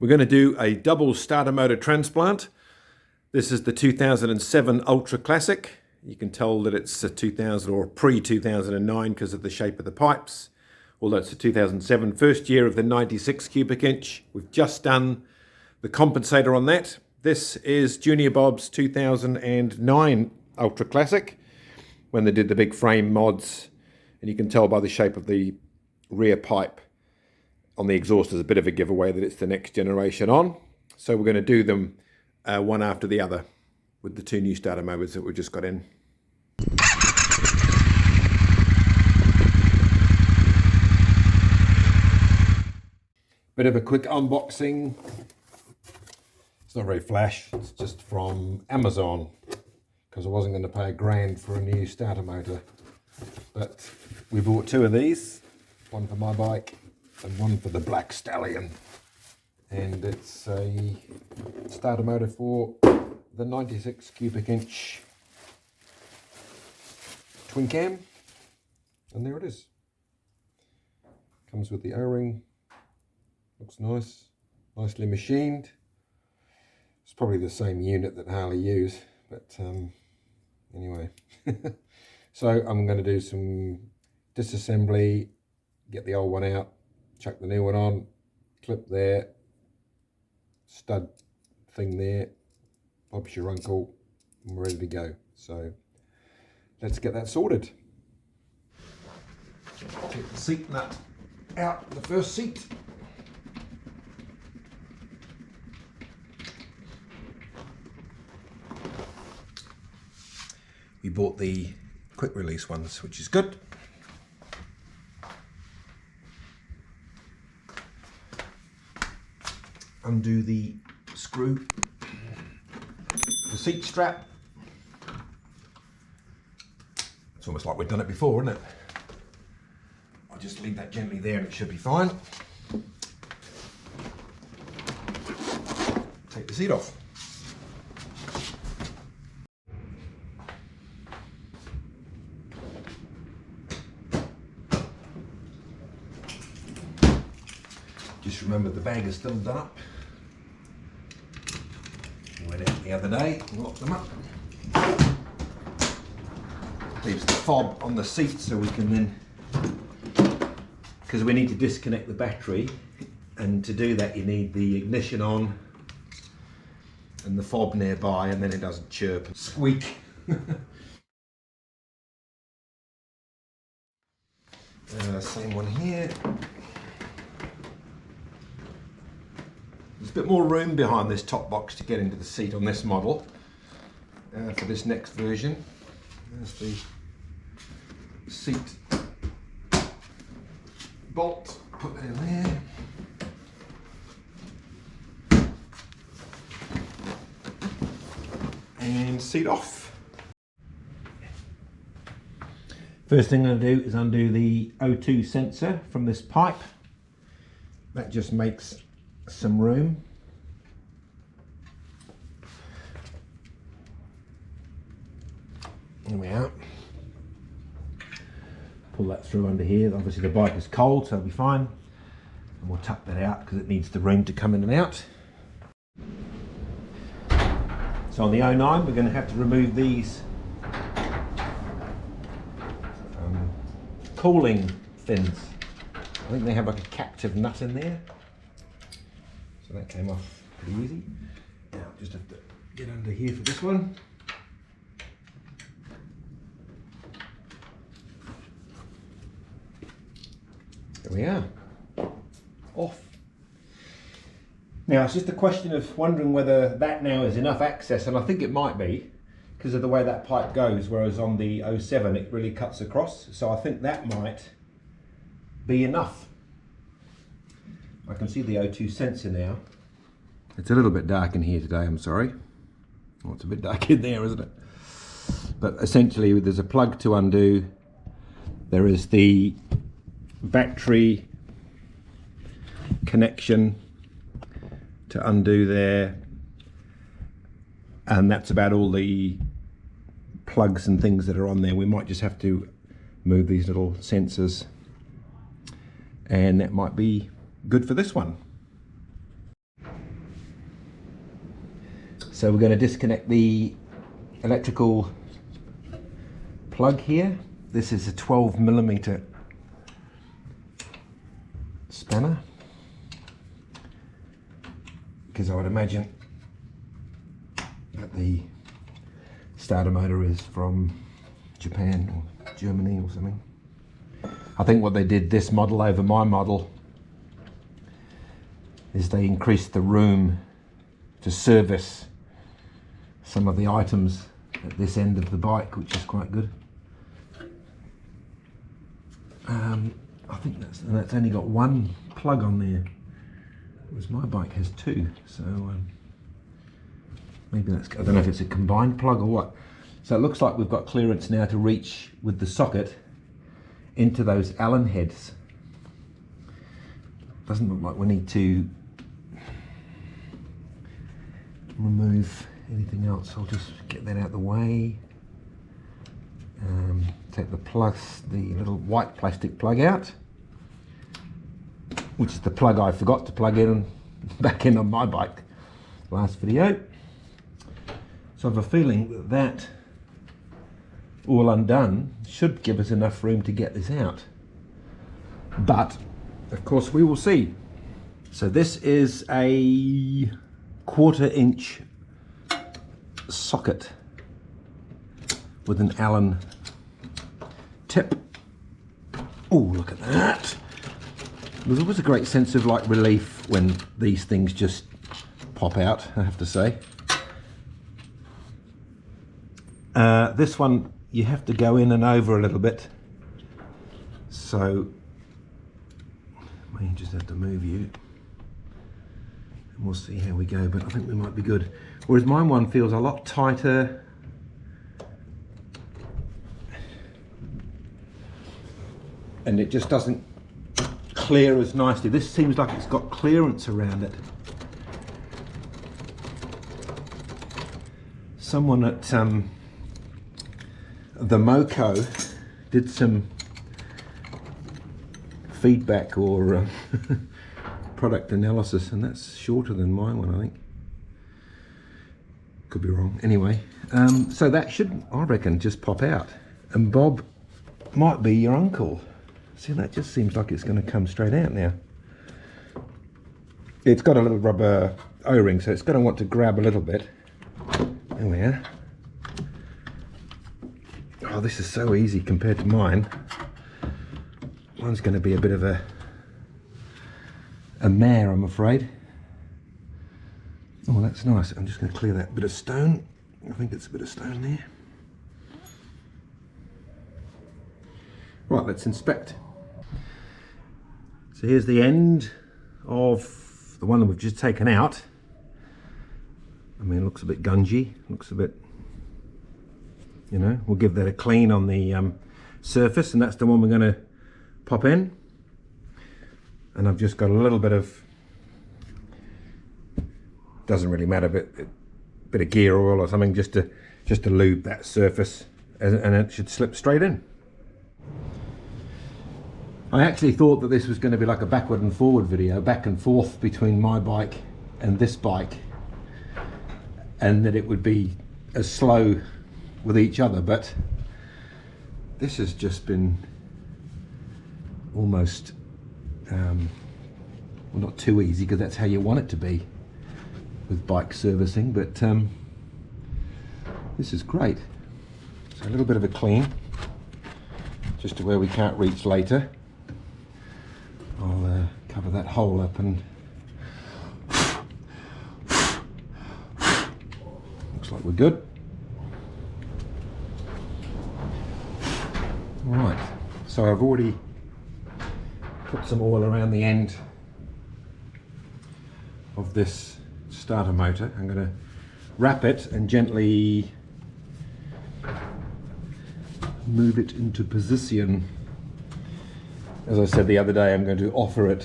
We're going to do a double starter motor transplant. This is the 2007 Ultra Classic. You can tell that it's a 2000 or pre-2009 because of the shape of the pipes. Although it's the 2007 first year of the 96 cubic inch. We've just done the compensator on that. This is Junior Bob's 2009 Ultra Classic when they did the big frame mods, and you can tell by the shape of the rear pipe on the exhaust is a bit of a giveaway that it's the next generation on. So we're going to do them one after the other with the two new starter motors that we just got in. Bit of a quick unboxing. It's not very flash, it's just from Amazon because I wasn't going to pay $1,000 for a new starter motor. But we bought two of these, one for my bike and one for the Black Stallion. And it's a starter motor for the 96 cubic inch twin cam. And there it is. Comes with the O-ring. Looks nice. Nicely machined. It's probably the same unit that Harley use, but anyway. So I'm going to do some disassembly, get the old one out, chuck the new one on, clip there, stud thing there, Bob's your uncle, and we're ready to go. So let's get that sorted. Take the seat nut out, the first seat. We bought the quick release ones, which is good. Undo the screw, the seat strap. It's almost like we've done it before, isn't it? I'll just leave that gently there and it should be fine. Take the seat off. Just remember the bag is still done up. We went out the other day and locked them up. Leaves the fob on the seat so we can then, because we need to disconnect the battery, and to do that you need the ignition on and the fob nearby, and then it doesn't chirp and squeak. Same one here. There's a bit more room behind this top box to get into the seat on this model for this next version. There's the seat bolt, put that in there. And seat off. First thing I'm going to do is undo the O2 sensor from this pipe. That just makes some room. There we are. Pull that through under here. Obviously the bike is cold, so it'll be fine. And we'll tuck that out because it needs the room to come in and out. So on the 09 we're going to have to remove these cooling fins. I think they have like a captive nut in there. So that came off pretty easy. Now just have to get under here for this one. There we are. Off. Now it's just a question of wondering whether that now is enough access, and I think it might be because of the way that pipe goes, whereas on the 07 it really cuts across. So I think that might be enough. I can see the O2 sensor now. It's a little bit dark in here today, I'm sorry. Oh, it's a bit dark in there, isn't it? But essentially there's a plug to undo. There is the battery connection to undo there. And that's about all the plugs and things that are on there. We might just have to move these little sensors, and that might be good for this one. So we're going to disconnect the electrical plug here. This is a 12mm spanner, because I would imagine that the starter motor is from Japan or Germany or something. I think what they did, this model over my model, is they increased the room to service some of the items at this end of the bike, which is quite good. I think that's only got one plug on there, whereas my bike has two, so maybe that's, I don't know if it's a combined plug or what. So it looks like we've got clearance now to reach with the socket into those Allen heads. Doesn't look like we need to remove anything else. I'll just get that out of the way. Take the plugs, the little white plastic plug out, which is the plug I forgot to plug in back in on my bike last video. So I have a feeling that that all undone should give us enough room to get this out, but of course we will see. So this is a 1/4 inch socket with an Allen tip. Oh, look at that. There's always a great sense of like relief when these things just pop out, I have to say. This one you have to go in and over a little bit, so I may just have to move you and we'll see how we go, but I think we might be good. Whereas mine one feels a lot tighter. And it just doesn't clear as nicely. This seems like it's got clearance around it. Someone at the Moco did some feedback or product analysis, and that's shorter than my one, I think. Could be wrong. Anyway, so that should, I reckon, just pop out. And Bob might be your uncle. See, that just seems like it's going to come straight out now. It's got a little rubber O-ring, so it's going to want to grab a little bit. There we are. Oh, this is so easy compared to mine. Mine's going to be a bit of a mare, I'm afraid. Oh, that's nice. I'm just going to clear that bit of stone. I think it's a bit of stone there. Right, let's inspect. So here's the end of the one that we've just taken out. I mean, it looks a bit gungy, looks a bit, you know, we'll give that a clean on the surface, and that's the one we're going to pop in. And I've just got a little bit of, doesn't really matter, bit of gear oil or something just to lube that surface, and it should slip straight in. I actually thought that this was going to be like a backward and forward video, back and forth between my bike and this bike, and that it would be as slow with each other, but this has just been almost, well, not too easy, because that's how you want it to be with bike servicing, but this is great. So a little bit of a clean, just to where we can't reach later. I'll cover that hole up, and looks like we're good. Right, so I've already put some oil around the end of this starter motor. I'm going to wrap it and gently move it into position. As I said the other day, I'm going to offer it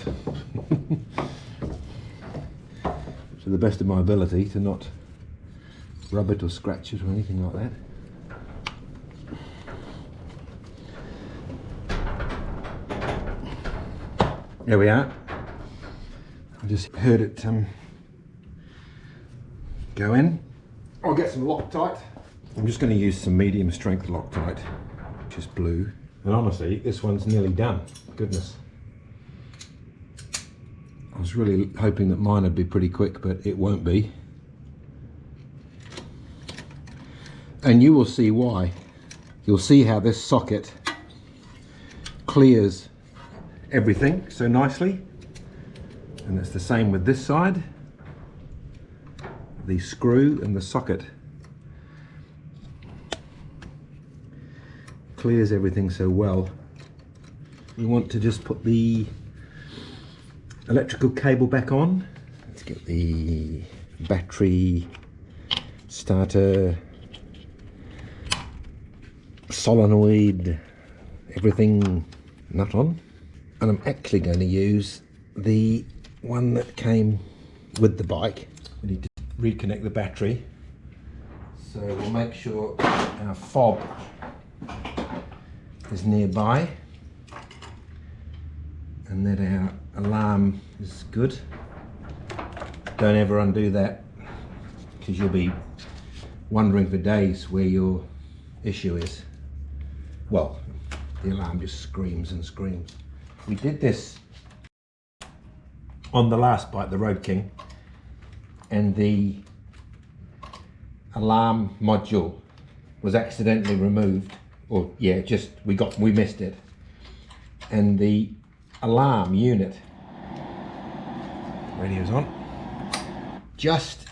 to the best of my ability to not rub it or scratch it or anything like that. There we are. I just heard it go in. I'll get some Loctite. I'm just going to use some medium strength Loctite, which is blue. And honestly, this one's nearly done. Goodness. I was really hoping that mine would be pretty quick, but it won't be. And you will see why. You'll see how this socket clears everything so nicely. And it's the same with this side. The screw and the socket clears everything so well. We want to just put the electrical cable back on. Let's get the battery, starter, solenoid, everything nut on. And I'm actually going to use the one that came with the bike. We need to reconnect the battery. So we'll make sure our fob is nearby and that our alarm is good. Don't ever undo that, because you'll be wondering for days where your issue is. Well, the alarm just screams and screams. We did this on the last bike, the Road King, and the alarm module was accidentally removed, or yeah, just we missed it, and the alarm unit, radio's on, just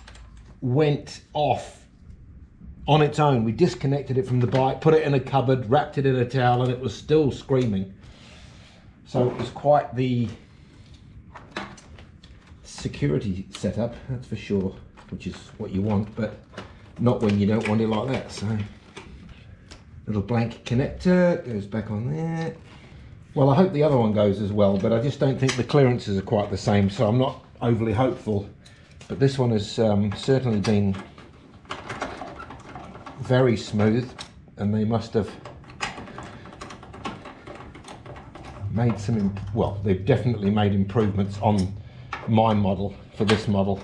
went off on its own. We disconnected it from the bike, put it in a cupboard, wrapped it in a towel, and it was still screaming. So it was quite the security setup, that's for sure, which is what you want, but not when you don't want it like that. So little blank connector goes back on there. Well, I hope the other one goes as well, but I just don't think the clearances are quite the same, so I'm not overly hopeful. But this one has certainly been very smooth, and they must have made some, well, they've definitely made improvements on my model for this model,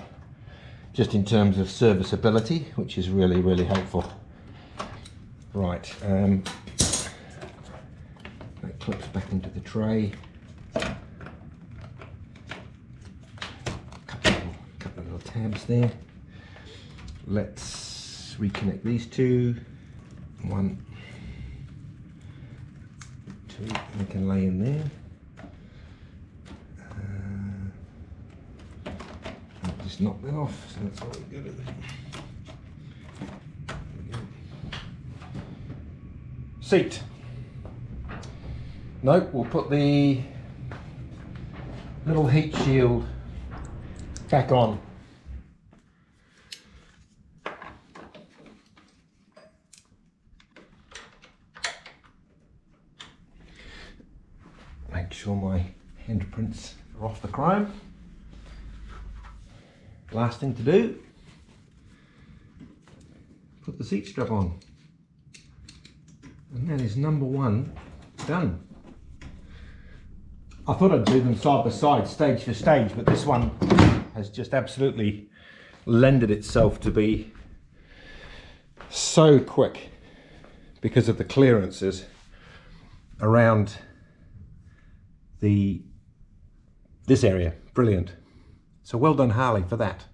just in terms of serviceability, which is really, really helpful. Right, that clips back into the tray. Couple of little tabs there. Let's reconnect these two. 1, 2, they can lay in there. I'll just knock that off, so that's all we got. Seat. No, we'll put the little heat shield back on. Make sure my handprints are off the chrome. Last thing to do, put the seat strap on. And that is number 1 done. I thought I'd do them side by side, stage for stage, but this one has just absolutely lended itself to be so quick because of the clearances around this area. Brilliant. So well done, Harley, for that.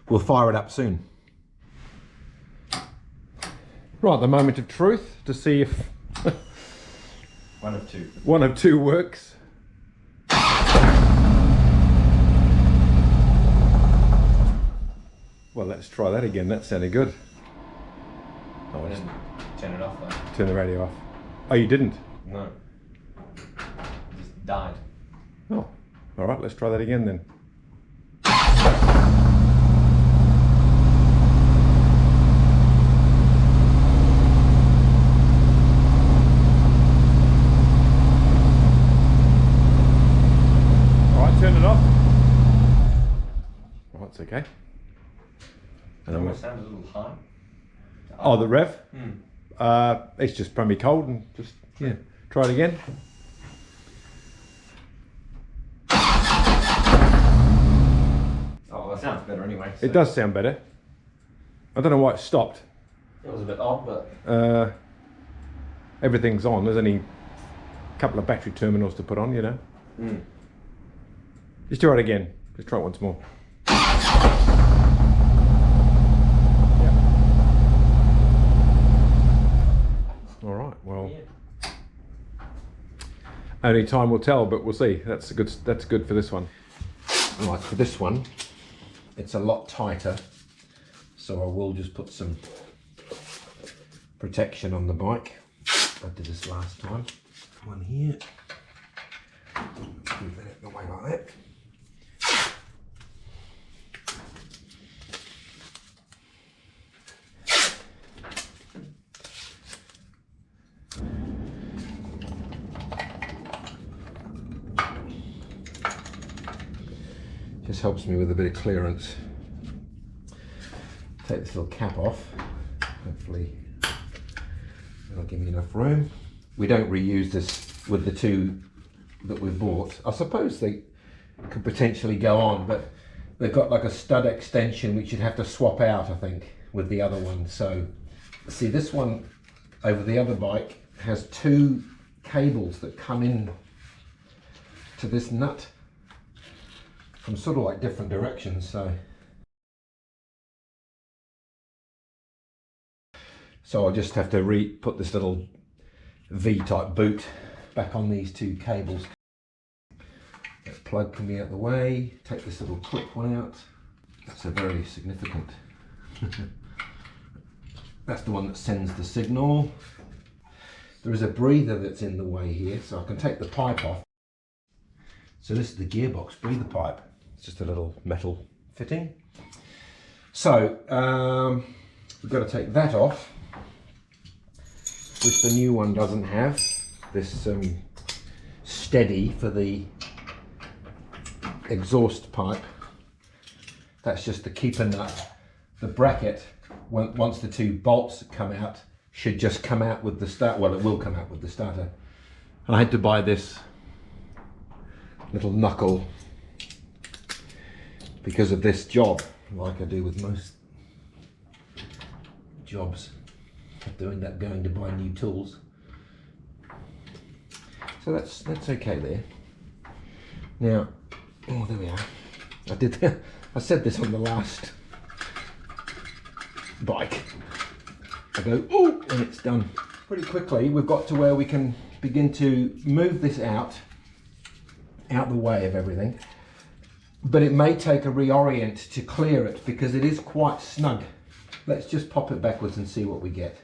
We'll fire it up soon. Right, the moment of truth to see if one of two works. Well, let's try that again. That sounded good. Oh, I didn't turn it off though. Turn the radio off. Oh, you didn't? No. It just died. Oh, all right. Let's try that again then. Turn it off. Oh, it's okay. And it sounds a little high. Oh, the rev? It's just probably cold, and just, yeah, try it again. Oh, that sounds better anyway. So. It does sound better. I don't know why it stopped. It was a bit odd, but... Everything's on. There's only a couple of battery terminals to put on, you know. Let's try it again. Let's try it once more. All right, well, only time will tell, but we'll see. That's good for this one. Right, for this one, it's a lot tighter, so I will just put some protection on the bike. I did this last time. One here. Move that out the way like that. Just helps me with a bit of clearance. Take this little cap off. Hopefully that'll give me enough room. We don't reuse this with the two that we bought. I suppose they could potentially go on, but they've got like a stud extension which you'd have to swap out, I think, with the other one. So see, this one over the other bike has two cables that come in to this nut from sort of like different directions. So I'll just have to put this little V-type boot back on these two cables. That plug can be out the way. Take this little clip one out. That's a very significant. That's the one that sends the signal. There is a breather that's in the way here, so I can take the pipe off. So this is the gearbox breather pipe. It's just a little metal fitting. So we've got to take that off, which the new one doesn't have. This steady for the exhaust pipe. That's just the keeper nut. The bracket, once the two bolts come out, should just come out with the start. Well, it will come out with the starter. I had to buy this little knuckle because of this job, like I do with most jobs. I have to end up going to buy new tools. So that's okay there. Now, oh, there we are. I said this on the last bike. I go, oh, and it's done. Pretty quickly, we've got to where we can begin to move this out the way of everything. But it may take a reorient to clear it because it is quite snug. Let's just pop it backwards and see what we get.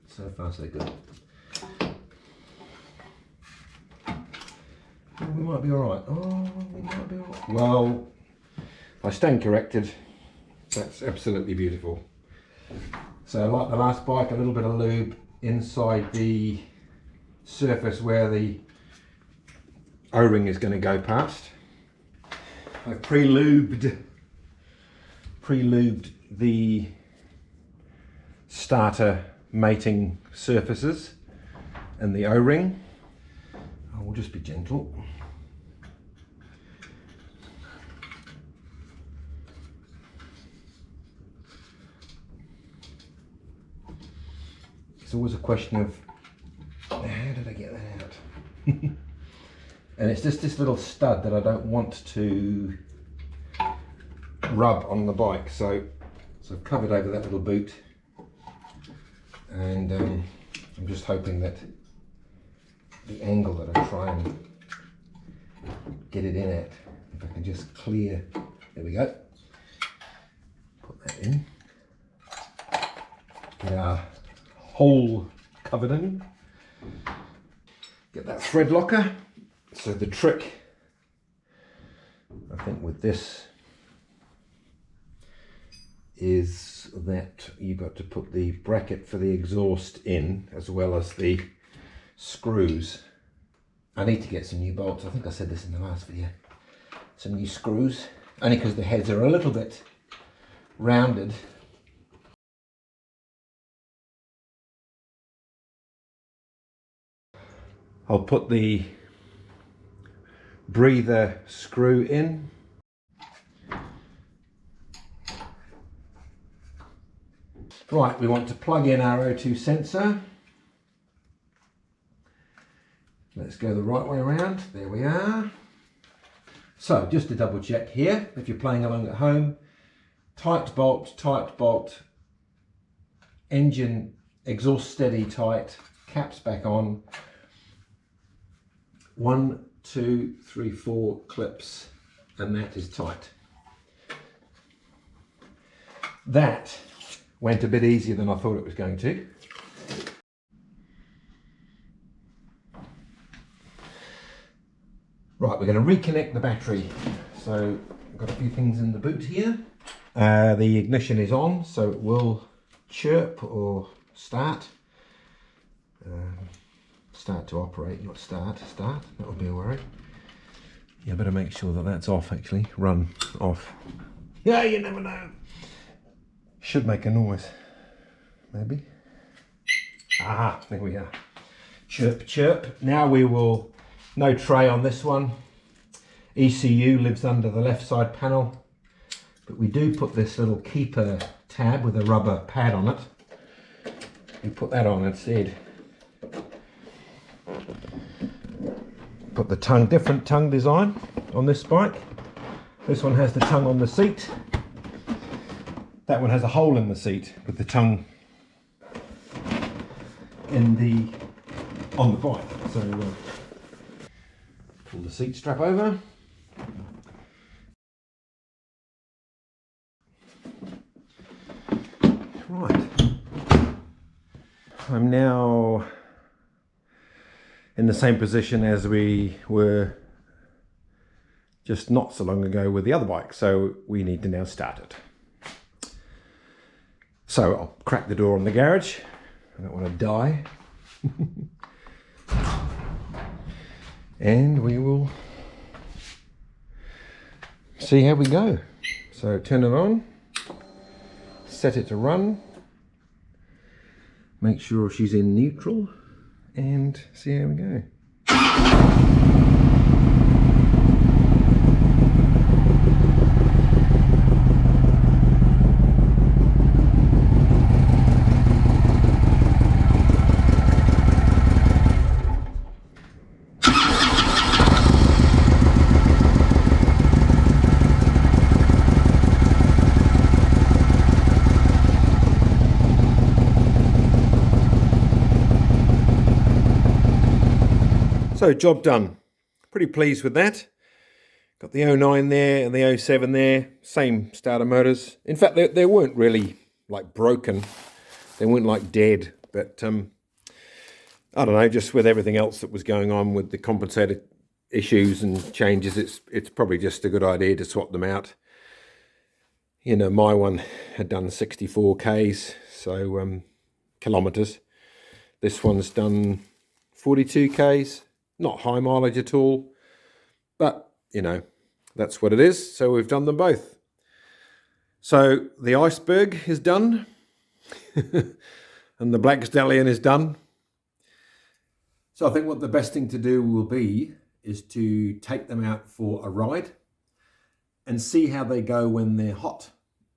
So far, so good. We might be all right. Oh, we might be all right. Well, if I stand corrected, that's absolutely beautiful. So like the last bike, a little bit of lube inside the surface where the O-ring is going to go past. I've pre-lubed the starter mating surfaces and the O-ring. I will just be gentle. It's always a question of how did I get that out? And it's just this little stud that I don't want to rub on the bike. So I've covered over that little boot, and I'm just hoping that the angle that I try and get it in at, if I can just clear, there we go. Put that in. Get our hole covered in. Get that thread locker. So the trick, I think, with this is that you've got to put the bracket for the exhaust in as well as the screws. I need to get some new bolts. I think I said this in the last video. Some new screws, only because the heads are a little bit rounded. I'll put the breather screw in. Right, we want to plug in our O2 sensor. Let's go the right way around. There we are. So just to double check here, if you're playing along at home, tight bolt, engine exhaust steady tight, caps back on. 1, 2, 3, 4 clips, and that is tight. That went a bit easier than I thought it was going to. Right, we're going to reconnect the battery. So I've got a few things in the boot here. The ignition is on, so it will chirp or start. Start to operate, not start. That would be a worry. Yeah, better make sure that that's off actually. Run, off. Yeah, you never know. Should make a noise, maybe. Ah, there we are. Chirp, chirp. Now we will, no tray on this one. ECU lives under the left side panel, but we do put this little keeper tab with a rubber pad on it. We put that on instead. Put the tongue, different tongue design on this bike. This one has the tongue on the seat. That one has a hole in the seat with the tongue on the bike. So pull the seat strap over. Right. I'm now in the same position as we were just not so long ago with the other bike, so we need to now start it. So I'll crack the door on the garage. I don't want to die. And we will see how we go. So turn it on, set it to run, make sure she's in neutral, and see how we go. So job done. Pretty pleased with that. Got the 09 there and the 07 there. Same starter motors. In fact, they weren't really like broken. They weren't like dead. But I don't know, just with everything else that was going on with the compensator issues and changes, it's probably just a good idea to swap them out. You know, my one had done 64 Ks, so kilometers. This one's done 42 Ks. Not high mileage at all, but you know, that's what it is. So we've done them both. So the iceberg is done and the black stallion is done. So I think what the best thing to do will be is to take them out for a ride and see how they go when they're hot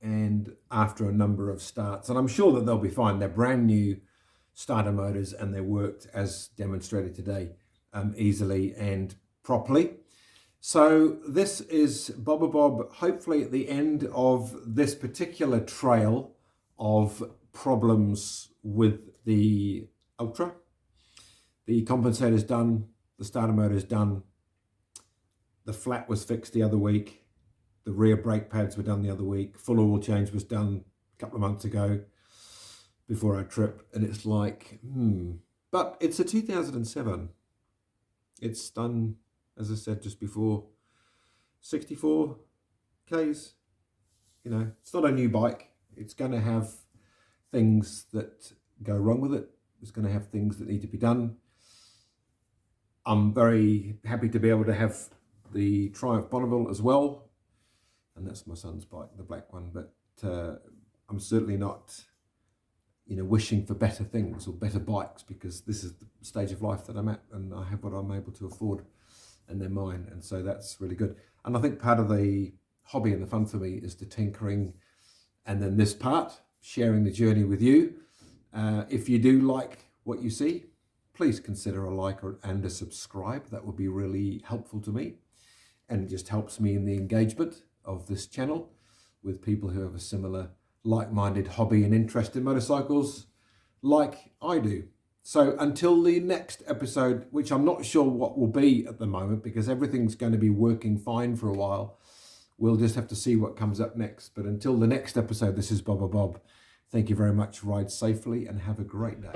and after a number of starts. And I'm sure that they'll be fine. They're brand new starter motors and they worked as demonstrated today. Easily and properly. So this is Bob Bob, hopefully at the end of this particular trail of problems with the Ultra. The compensator's done, the starter motor's done, the flat was fixed the other week, the rear brake pads were done the other week, full oil change was done a couple of months ago before our trip, and it's like, but it's a 2007. It's done, as I said just before, 64 Ks. You know, it's not a new bike. It's going to have things that go wrong with it. It's going to have things that need to be done. I'm very happy to be able to have the Triumph Bonneville as well. And that's my son's bike, the black one. But I'm certainly not, you know, wishing for better things or better bikes, because this is the stage of life that I'm at and I have what I'm able to afford and they're mine. And so that's really good. And I think part of the hobby and the fun for me is the tinkering. And then this part, sharing the journey with you. If you do like what you see, please consider a like and a subscribe. That would be really helpful to me, and it just helps me in the engagement of this channel with people who have a similar like-minded hobby and interest in motorcycles like I do. So until the next episode, which I'm not sure what will be at the moment because everything's going to be working fine for a while. We'll just have to see what comes up next. But until the next episode, this is Bob. Thank you very much. Ride safely and have a great day.